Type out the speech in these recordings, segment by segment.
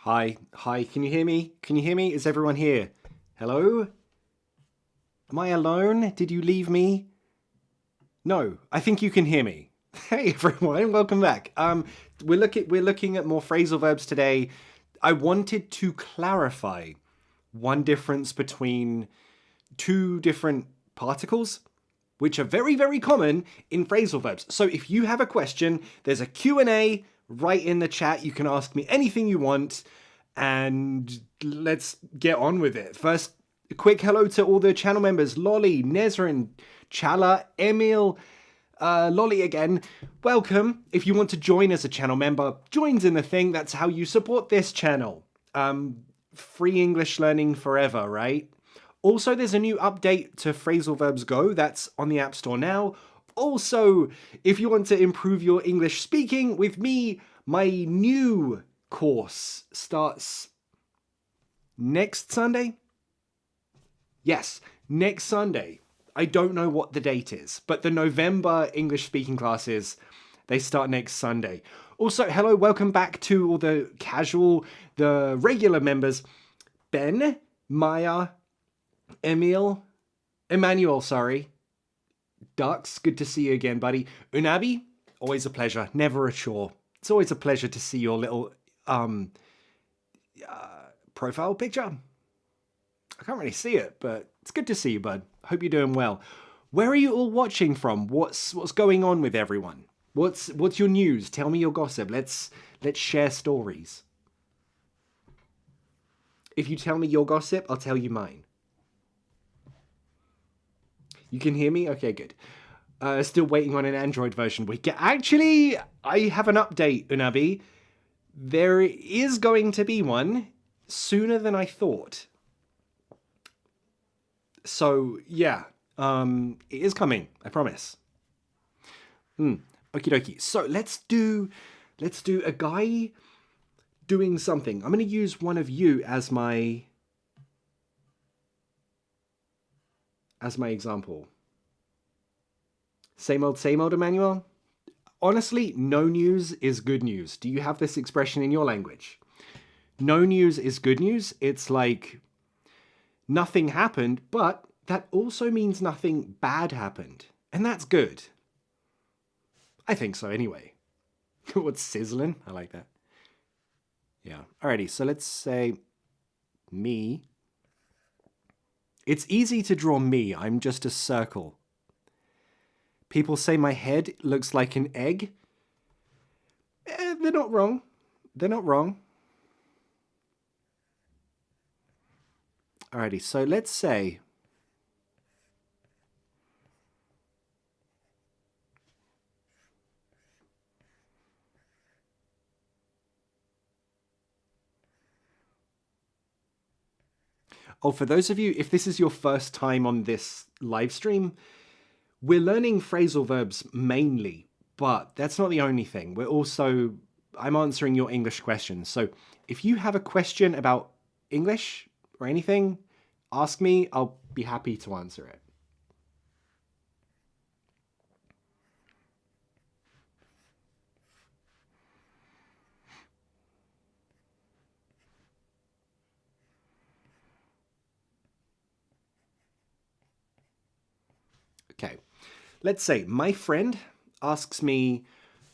Hi, hi, can you hear me? Can you hear me? Is everyone here? Hello? Am I alone? Did you leave me? No, I think you can hear me. Hey everyone, welcome back. We're looking at more phrasal verbs today. I wanted to clarify one difference between two different particles, which are very, very common in phrasal verbs. So if you have a question, there's a Q&A right in the chat. You can ask me anything you want, and let's get on with it. First, a quick hello to all the channel members. Lolly, Nezrin, Chala, Emil, Lolly again. Welcome. If you want to join as a channel member, joins in the thing. That's how you support this channel. Free English learning forever, right? Also, there's a new update to Phrasal Verbs Go that's on the App Store now. Also, if you want to improve your English speaking with me, my new course starts next Sunday? Yes, next Sunday. I don't know what the date is, but the November English speaking classes, they start next Sunday. Also, hello, welcome back to all the the regular members. Ben, Maya, Emmanuel, sorry. Dux, good to see you again, buddy. Unabi, always a pleasure, never a chore. It's always a pleasure to see your little profile picture. I can't really see it, but it's good to see you, bud. Hope you're doing well. Where are you all watching from? What's going on with everyone? What's your news? Tell me your gossip. Let's share stories. If you tell me your gossip, I'll tell you mine. You can hear me? Okay, good. Still waiting on an Android version. Actually, I have an update, Unabi. There is going to be one sooner than I thought. So, yeah. It is coming, I promise. Okie dokie. So, let's do a guy doing something. I'm going to use one of you as my example. Same old, Emmanuel? Honestly, no news is good news. Do you have this expression in your language? No news is good news. It's like nothing happened, but that also means nothing bad happened. And that's good. I think so anyway. What's sizzling? I like that. Yeah. Alrighty, so let's say me. It's easy to draw me. I'm just a circle. People say my head looks like an egg. They're not wrong. They're not wrong. Alrighty, so let's say oh, for those of you, if this is your first time on this live stream, we're learning phrasal verbs mainly, but that's not the only thing. I'm answering your English questions. So if you have a question about English or anything, ask me. I'll be happy to answer it. Okay, let's say my friend asks me,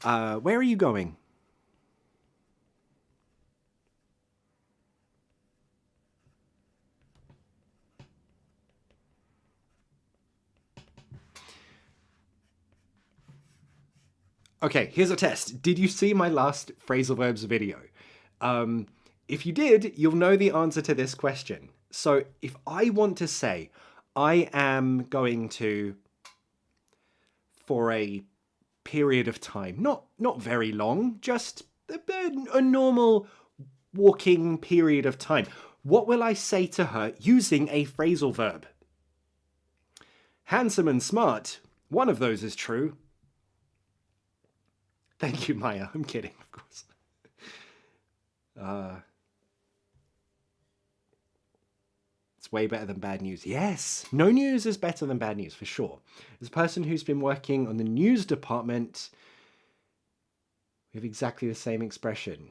where are you going? Okay, here's a test. Did you see my last phrasal verbs video? If you did, you'll know the answer to this question. So if I want to say, I am going to, for a period of time, not very long, just a normal walking period of time, what will I say to her using a phrasal verb? Handsome and smart. One of those is true. Thank you, Maya. I'm kidding, of course. It's way better than bad news. Yes, no news is better than bad news, for sure. As a person who's been working on the news department, we have exactly the same expression.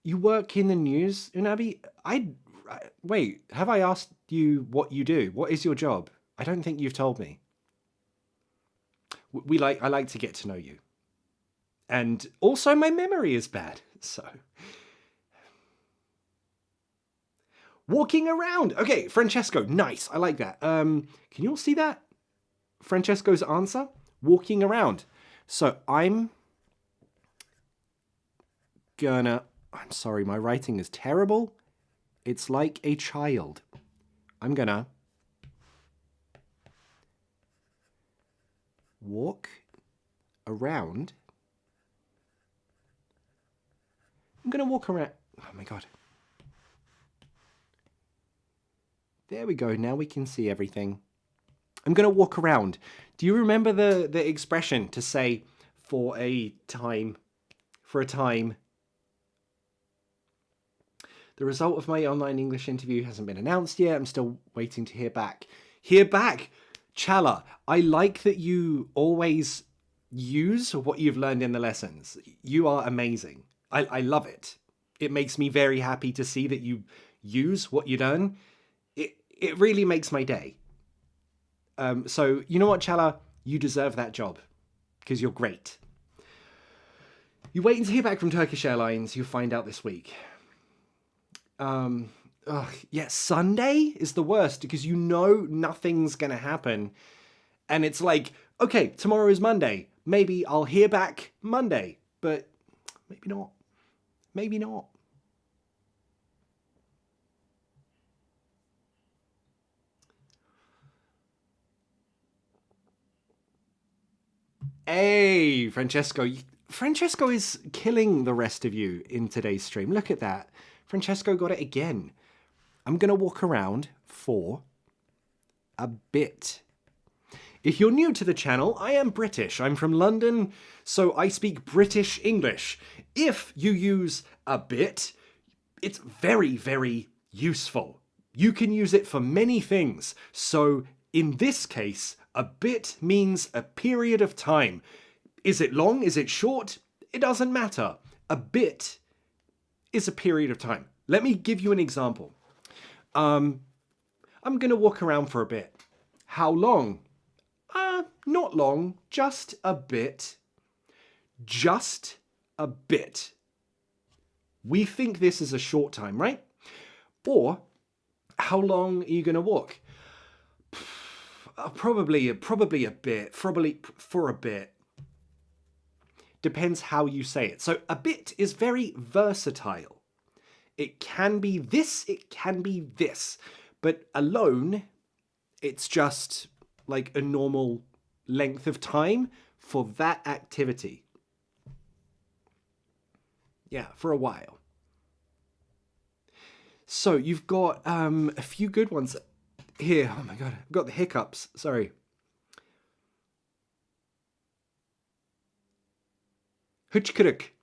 You work in the news, Unabi? Wait, have I asked you what you do? What is your job? I don't think you've told me. I like to get to know you. And also my memory is bad, so. Walking around. Okay, Francesco, nice. I like that. Can you all see that? Francesco's answer? Walking around. So I'm sorry, my writing is terrible. It's like a child. I'm gonna walk around. I'm gonna walk around. Oh my God. There we go. Now we can see everything. I'm gonna walk around. Do you remember the expression to say for a time? The result of my online English interview hasn't been announced yet. I'm still waiting to hear back. Hear back! Chala, I like that you always use what you've learned in the lessons. You are amazing. I love it. It makes me very happy to see that you use what you learn. It really makes my day. So, you know what, Chala? You deserve that job because you're great. You're waiting to hear back from Turkish Airlines. You'll find out this week. Yeah, Sunday is the worst because you know nothing's gonna happen. And it's like, okay, tomorrow is Monday. Maybe I'll hear back Monday, but maybe not. Maybe not. Hey, Francesco. Francesco is killing the rest of you in today's stream. Look at that. Francesco got it again. I'm going to walk around for a bit. If you're new to the channel, I am British. I'm from London, so I speak British English. If you use a bit, it's very, very useful. You can use it for many things. So in this case, a bit means a period of time. Is it long? Is it short? It doesn't matter. A bit is a period of time. Let me give you an example. I'm going to walk around for a bit. How long? Not long, just a bit. Just a bit. We think this is a short time, right? Or, how long are you going to walk? Probably a bit. Probably for a bit. Depends how you say it. So a bit is very versatile. It can be this, it can be this. But alone, it's just like a normal length of time for that activity. Yeah, for a while. So you've got a few good ones here. Oh my God, I've got the hiccups. Sorry. Hıçkırık.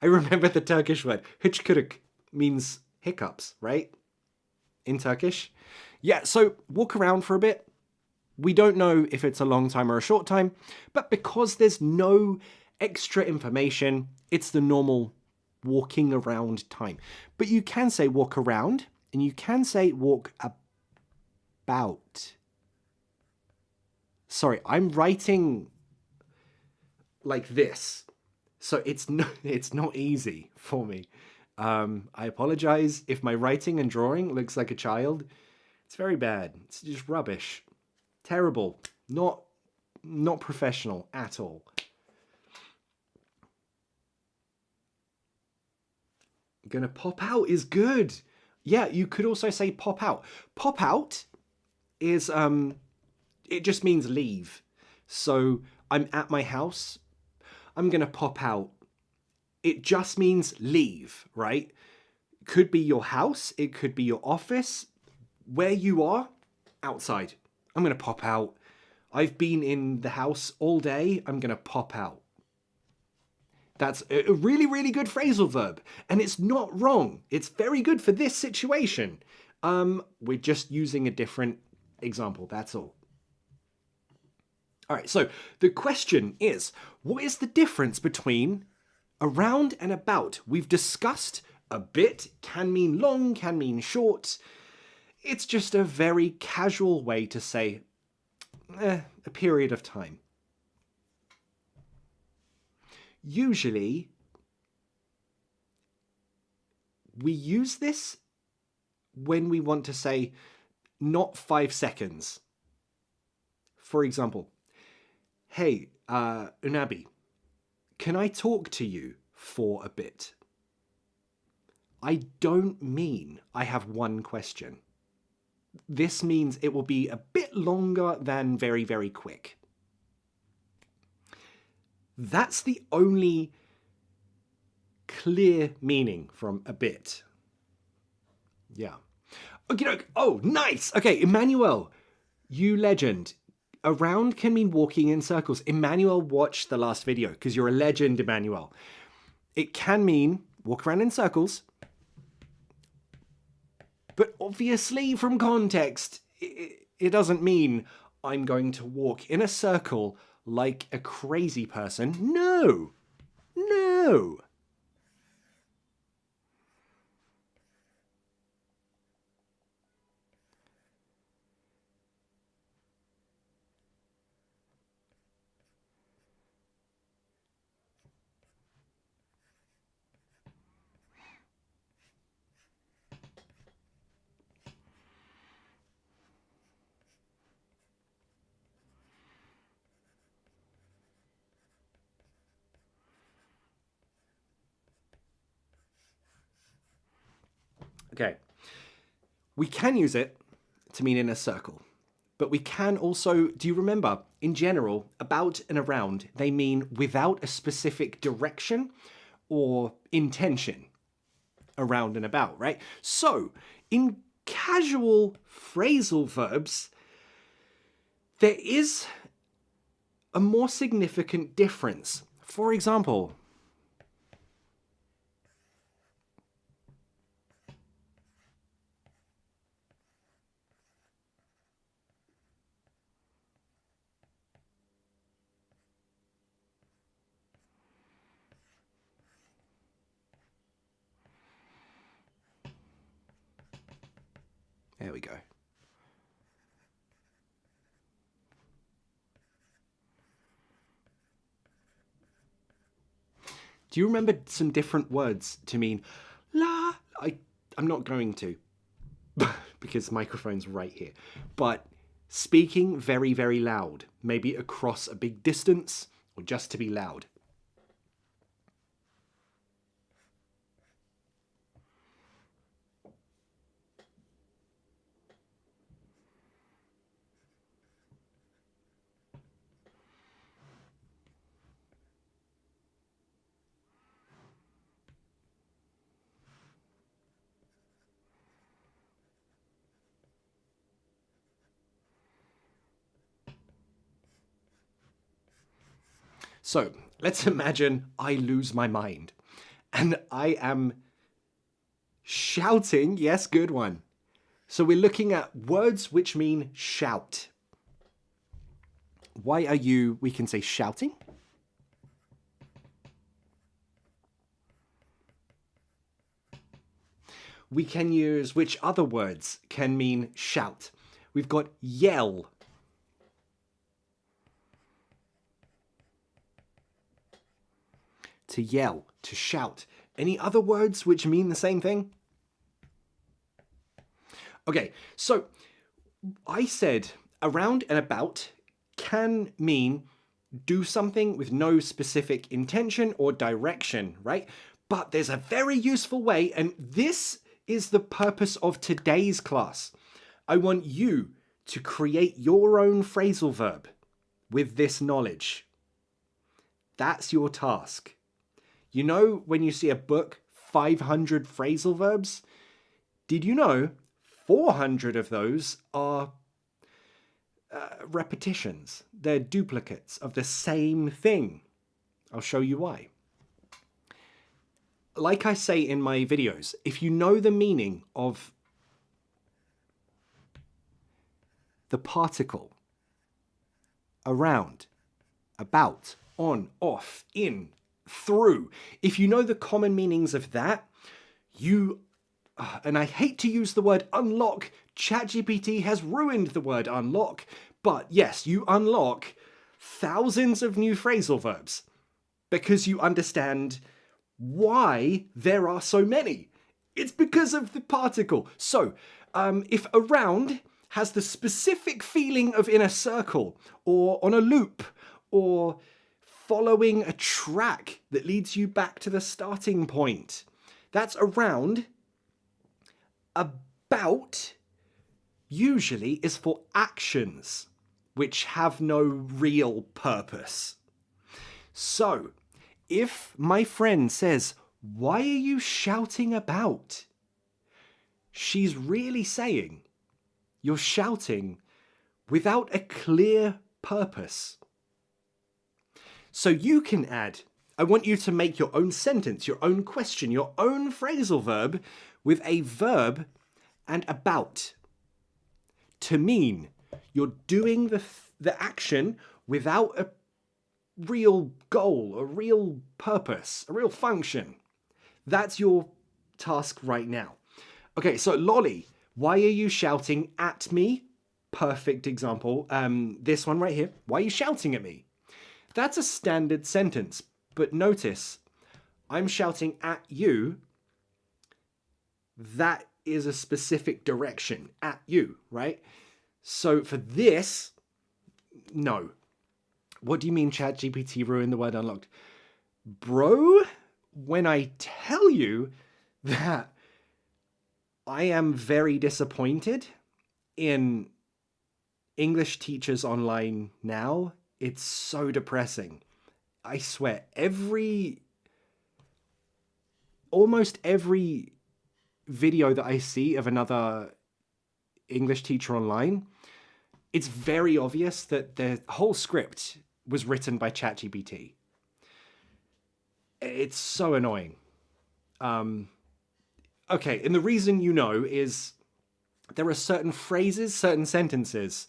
I remember the Turkish word. Hıçkırık means hiccups, right? In Turkish. Yeah, so walk around for a bit. We don't know if it's a long time or a short time, but because there's no extra information, it's the normal walking around time. But you can say walk around, and you can say walk about. Sorry, I'm writing like this. So it's not easy for me. I apologize if my writing and drawing looks like a child. It's very bad. It's just rubbish. Terrible. Not professional at all. Gonna pop out is good. Yeah, you could also say pop out. Pop out is it just means leave. So I'm at my house. I'm gonna pop out. It just means leave, right? Could be your house, it could be your office, where you are, outside. I'm gonna pop out. I've been in the house all day, I'm gonna pop out. That's a really, really good phrasal verb. And it's not wrong. It's very good for this situation. We're just using a different example, that's all. All right, so the question is, what is the difference between around and about? We've discussed A bit can mean long, can mean short. It's just a very casual way to say a period of time. Usually, we use this when we want to say not 5 seconds. For example, hey, Unabi, can I talk to you for a bit? I don't mean I have one question. This means it will be a bit longer than very, very quick. That's the only clear meaning from a bit. Yeah. Okay, oh, nice. Okay, Emmanuel, you legend. Around can mean walking in circles. Emmanuel watched the last video because you're a legend, Emmanuel. It can mean walk around in circles. But obviously from context, it doesn't mean I'm going to walk in a circle like a crazy person. No. No. Okay. We can use it to mean in a circle. But we can also, do you remember, in general, about and around, they mean without a specific direction or intention. Around and about, right? So, in casual phrasal verbs, there is a more significant difference. For example, there we go. Do you remember some different words to mean la? I'm not going to because the microphone's right here. But speaking very, very loud, maybe across a big distance or just to be loud. So let's imagine I lose my mind and I am shouting. Yes, good one. So we're looking at words which mean shout. Why are you, we can say shouting. We can use which other words can mean shout. We've got yell. To yell, to shout. Any other words which mean the same thing? Okay, so I said around and about can mean do something with no specific intention or direction, right? But there's a very useful way, and this is the purpose of today's class. I want you to create your own phrasal verb with this knowledge. That's your task. You know when you see a book, 500 phrasal verbs? Did you know 400 of those are repetitions? They're duplicates of the same thing. I'll show you why. Like I say in my videos, if you know the meaning of the particle around, about, on, off, in, through, if you know the common meanings of that, And I hate to use the word unlock. ChatGPT has ruined the word unlock. But yes, you unlock thousands of new phrasal verbs because you understand why there are so many. It's because of the particle. So, if around has the specific feeling of in a circle or on a loop or following a track that leads you back to the starting point, that's around. About usually is for actions which have no real purpose. So, if my friend says, "Why are you shouting about?" she's really saying, you're shouting without a clear purpose. So you can add, I want you to make your own sentence, your own question, your own phrasal verb with a verb and about to mean you're doing the action without a real goal, a real purpose, a real function. That's your task right now. Okay, so Lolly, why are you shouting at me? Perfect example. This one right here. Why are you shouting at me? That's a standard sentence, but notice I'm shouting at you. That is a specific direction, at you, right? So for this, no. What do you mean ChatGPT ruined the word unlocked? Bro, when I tell you that I am very disappointed in English teachers online now, it's so depressing. I swear, almost every video that I see of another English teacher online, it's very obvious that the whole script was written by ChatGPT. It's so annoying. Okay, and the reason you know is there are certain phrases, certain sentences,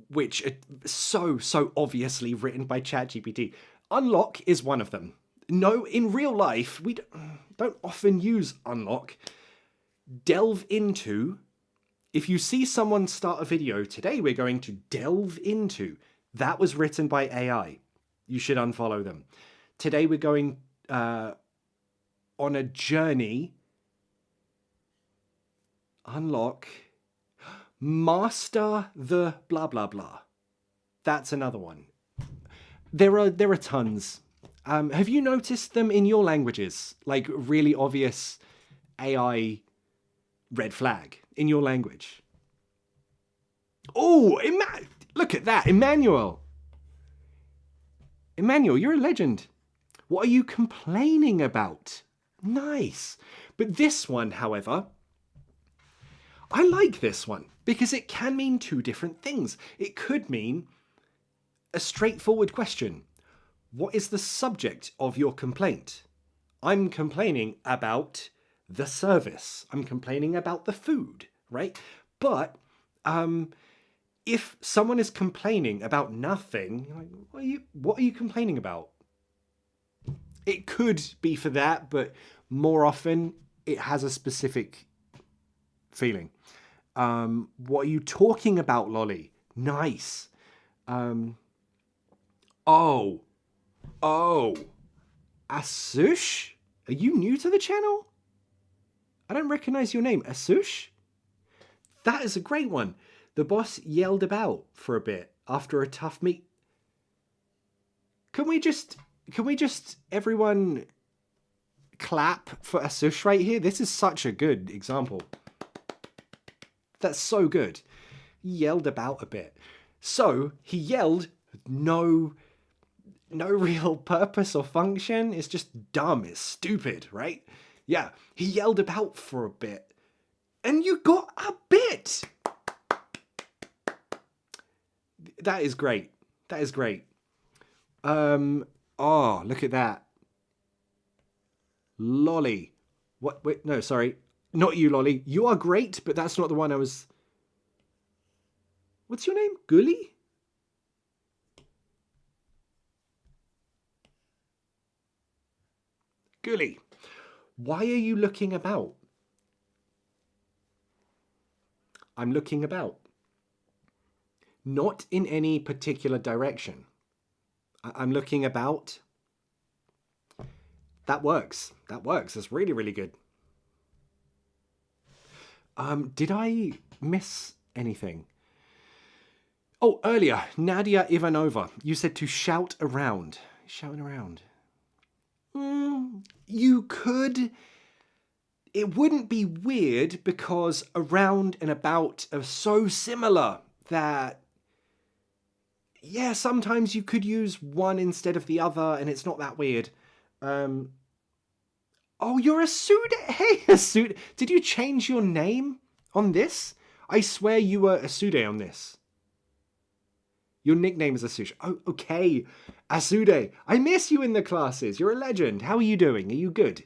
which are so obviously written by ChatGPT. Unlock is one of them. No, in real life, we don't often use unlock. Delve into. If you see someone start a video, today we're going to delve into. That was written by AI. You should unfollow them. Today we're going on a journey. Unlock. Master the blah blah blah. That's another one. There are tons. Have you noticed them in your languages? Like really obvious AI red flag in your language. Oh, look at that, Emmanuel. Emmanuel, you're a legend. What are you complaining about? Nice. But this one, however, I like this one because it can mean two different things. It could mean a straightforward question. What is the subject of your complaint? I'm complaining about the service. I'm complaining about the food, right? But if someone is complaining about nothing, like, what are you complaining about? It could be for that, but more often it has a specific feeling. What are you talking about, Lolly? Nice. Oh, Asush? Are you new to the channel? I don't recognize your name. Asush? That is a great one. The boss yelled about for a bit after a tough meet. Can we just everyone clap for Asush right here? This is such a good example. That's so good. He yelled about a bit. So he yelled, no real purpose or function. It's just dumb. It's stupid, right? Yeah, he yelled about for a bit. And you got a bit. That is great. That is great. Oh, look at that. Lolly. What? Wait, no, sorry. Not you, Lolly. You are great, but that's not the one I was... What's your name? Gully? Gully. Why are you looking about? I'm looking about. Not in any particular direction. I'm looking about. That works. That works. That's really, really good. Did I miss anything? Oh, earlier, Nadia Ivanova, you said to shout around. Shouting around. You could. It wouldn't be weird because around and about are so similar that, yeah, sometimes you could use one instead of the other and it's not that weird. Oh, you're a Sude. Hey, a Sude. Did you change your name on this? I swear you were a Sude on this. Your nickname is Asude. Oh, okay. Asude. I miss you in the classes. You're a legend. How are you doing? Are you good?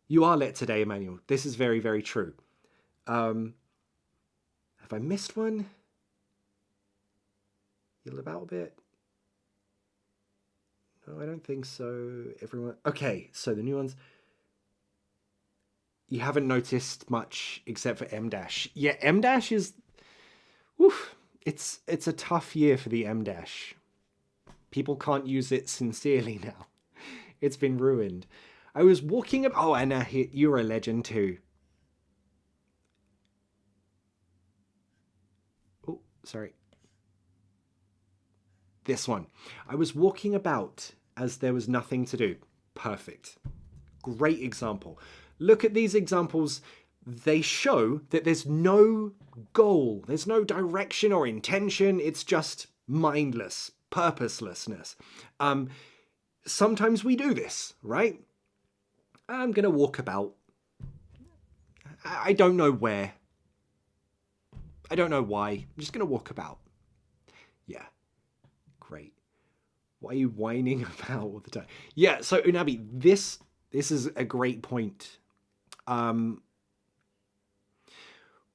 You are lit today, Emmanuel. This is very, very true. Have I missed one? Yell about a bit? No, I don't think so. Everyone. Okay, so the new ones. You haven't noticed much except for M dash. Yeah, M dash is. Oof. It's a tough year for the M dash. People can't use it sincerely now. It's been ruined. I was walking up. Oh, Anna, you're a legend too. Oh, sorry. This one. I was walking about as there was nothing to do. Perfect. Great example. Look at these examples. They show that there's no goal. There's no direction or intention. It's just mindless, purposelessness. Sometimes we do this, right? I'm going to walk about. I don't know where. I don't know why. I'm just going to walk about. Yeah. Great. Why are you whining about all the time? Yeah, so Unabi, this is a great point.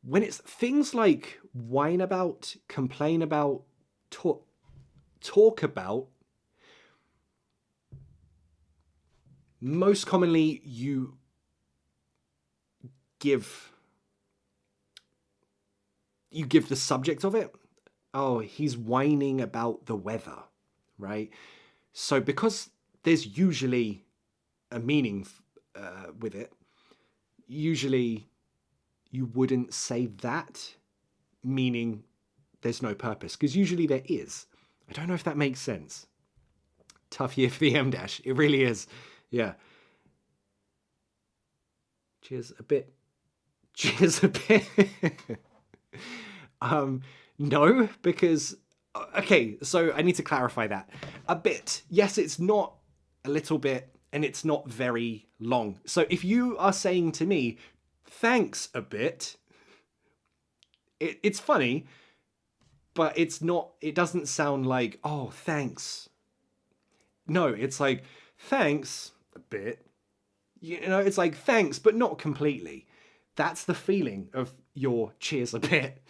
When it's things like whine about, complain about, talk about, most commonly you give the subject of it. Oh, he's whining about the weather, right? So because there's usually a meaning with it, usually you wouldn't say that, meaning there's no purpose, because usually there is. I don't know if that makes sense. Tough year for the M dash. It really is. Yeah. Cheers a bit. Cheers a bit. No, because, okay, so I need to clarify that. A bit. Yes, it's not a little bit, and it's not very long. So if you are saying to me, thanks a bit, it's funny, but it's not, it doesn't sound like, oh, thanks. No, it's like, thanks a bit. You know, it's like, thanks, but not completely. That's the feeling of your cheers a bit.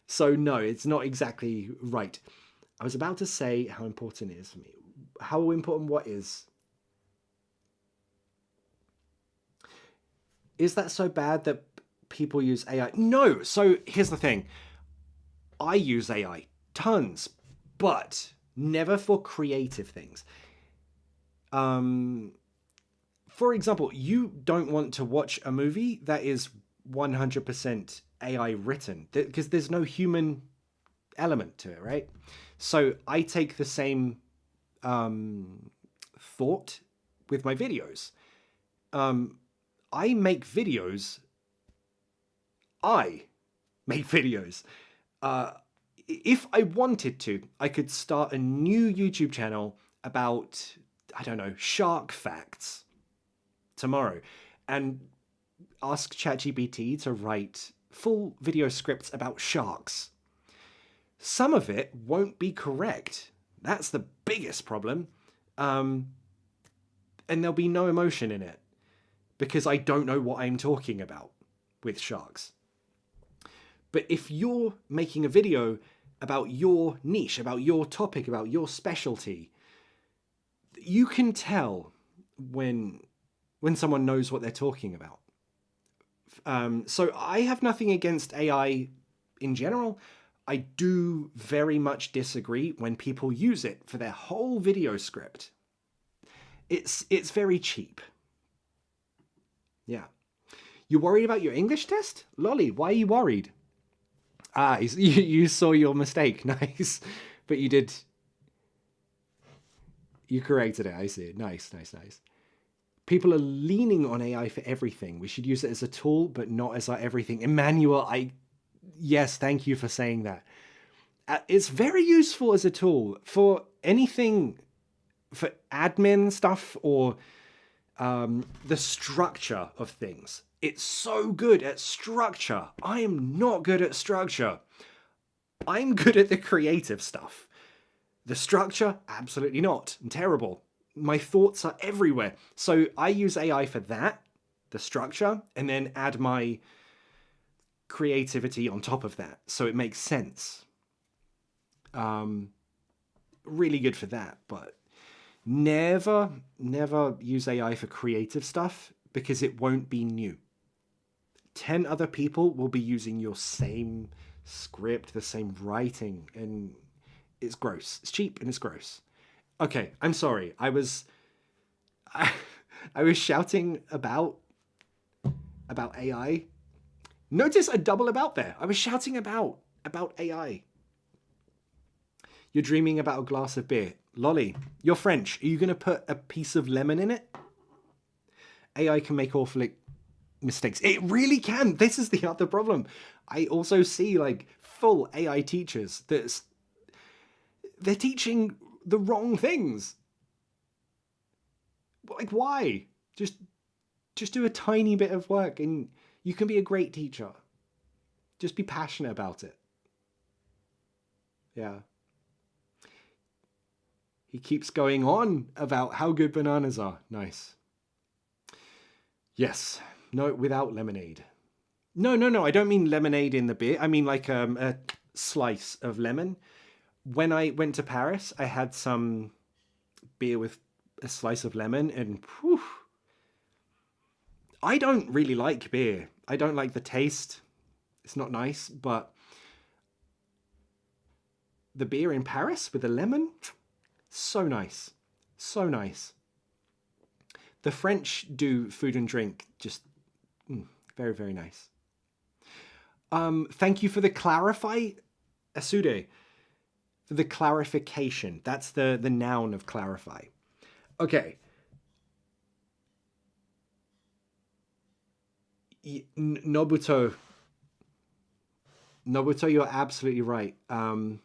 So no, it's not exactly right. I was about to say how important it is for me. How important what is? Is that so bad that people use AI? No. So here's the thing. I use AI tons, but never for creative things. For example, you don't want to watch a movie that is 100% AI written because there's no human element to it, right? So I take the same thought with my videos. I make videos. If I wanted to, I could start a new YouTube channel about, I don't know, shark facts tomorrow and ask ChatGPT to write full video scripts about sharks. Some of it won't be correct. That's the biggest problem. And there'll be no emotion in it because I don't know what I'm talking about with sharks. But if you're making a video about your niche, about your topic, about your specialty, you can tell when someone knows what they're talking about. So I have nothing against AI in general. I do very much disagree when people use it for their whole video script. It's very cheap. Yeah. You worried about your English test? Lolly, why are you worried? Ah, you saw your mistake. Nice. But you did... You corrected it. I see. Nice. People are leaning on AI for everything. We should use it as a tool, but not as our everything. Emmanuel, yes, thank you for saying that. It's very useful as a tool for anything, for admin stuff or the structure of things. It's so good at structure. I am not good at structure. I'm good at the creative stuff. The structure, absolutely not. I'm terrible. My thoughts are everywhere. So I use AI for that, the structure, and then add my creativity on top of that. So it makes sense. Really good for that, but never use AI for creative stuff because it won't be new. 10 other people will be using your same script, the same writing, and it's gross. It's cheap and it's gross. Okay, I'm sorry. I was shouting about AI. Notice a double about there. I was shouting about AI. You're dreaming about a glass of beer. Lolly, you're French. Are you going to put a piece of lemon in it? AI can make awful mistakes. It really can. This is the other problem. I also see like full AI teachers they're teaching the wrong things. Like, why? Just do a tiny bit of work and you can be a great teacher. Just be passionate about it. Yeah. He keeps going on about how good bananas are. Nice. Yes. No, without lemonade. No. I don't mean lemonade in the beer. I mean like a slice of lemon. When I went to Paris, I had some beer with a slice of lemon and whew, I don't really like beer. I don't like the taste. It's not nice, but the beer in Paris with a lemon, so nice. So nice. The French do food and drink just very, very nice. Thank you for the clarify, Asude. For the clarification. That's the noun of clarify. Okay. Nobuto, you're absolutely right. A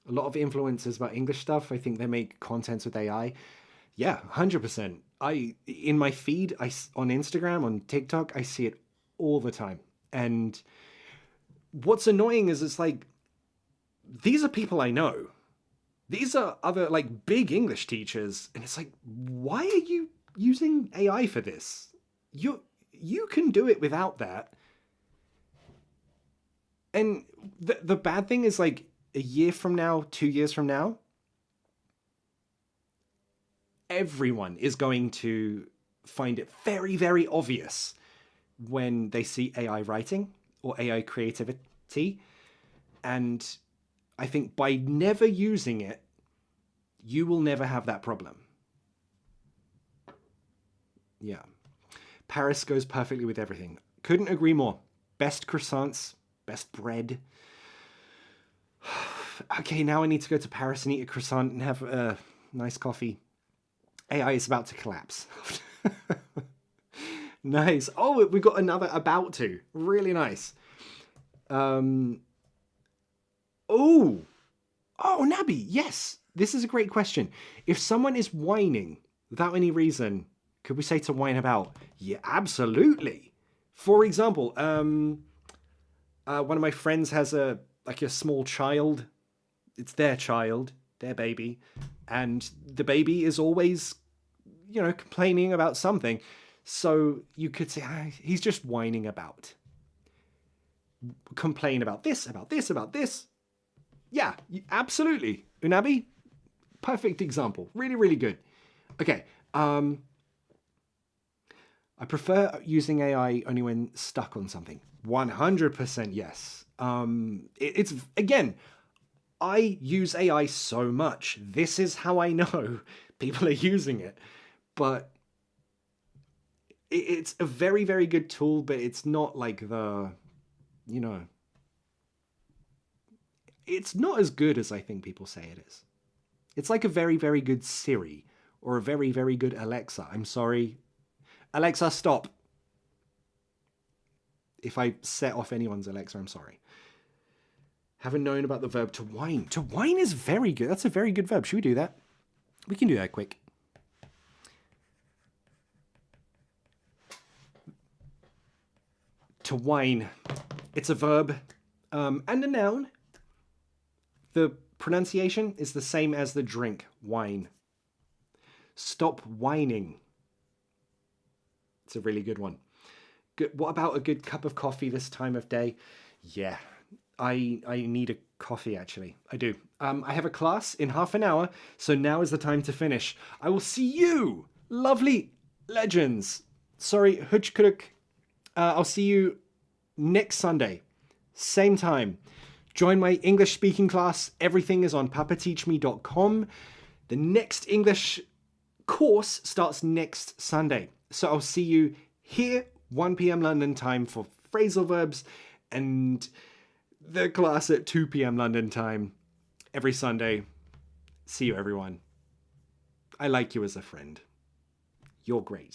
lot of influencers about English stuff, I think they make content with AI. Yeah, 100%. In my feed, on Instagram, on TikTok, I see it all the time. And what's annoying is it's like, these are people I know. These are other like big English teachers. And it's like, why are you using AI for this? You can do it without that. And the bad thing is like a year from now, 2 years from now, everyone is going to find it very, very obvious when they see AI writing or AI creativity. And I think by never using it, you will never have that problem. Yeah. Paris goes perfectly with everything. Couldn't agree more. Best croissants, best bread. Okay, now I need to go to Paris and eat a croissant and have a nice coffee. AI is about to collapse. Nice. Oh, we got another about to. Really nice. Oh, Nabi, yes. This is a great question. If someone is whining without any reason, could we say to whine about? Yeah, absolutely. For example, one of my friends has a small child. It's their child, their baby, and the baby is always, complaining about something. So you could say, he's just whining about. Complain about this, about this, about this. Yeah, absolutely. Unabi, perfect example. Really, really good. Okay. I prefer using AI only when stuck on something. 100% yes. It's again, I use AI so much. This is how I know people are using it. But it's a very, very good tool, but it's not like the, you know, it's not as good as I think people say it is. It's like a very, very good Siri or a very, very good Alexa. I'm sorry. Alexa, stop. If I set off anyone's Alexa, I'm sorry. Haven't known about the verb to whine. To whine is very good. That's a very good verb. Should we do that? We can do that quick. To whine. It's a verb and a noun. The pronunciation is the same as the drink, wine. Stop whining. It's a really good one. Good. What about a good cup of coffee this time of day? Yeah, I need a coffee actually. I do. I have a class in half an hour, so now is the time to finish. I will see you, lovely legends. Sorry, Hutchkuduk. I'll see you next Sunday, same time. Join my English speaking class. Everything is on papateachme.com. The next English course starts next Sunday. So I'll see you here, 1 p.m. London time for phrasal verbs, and the class at 2 p.m. London time every Sunday. See you, everyone. I like you as a friend. You're great.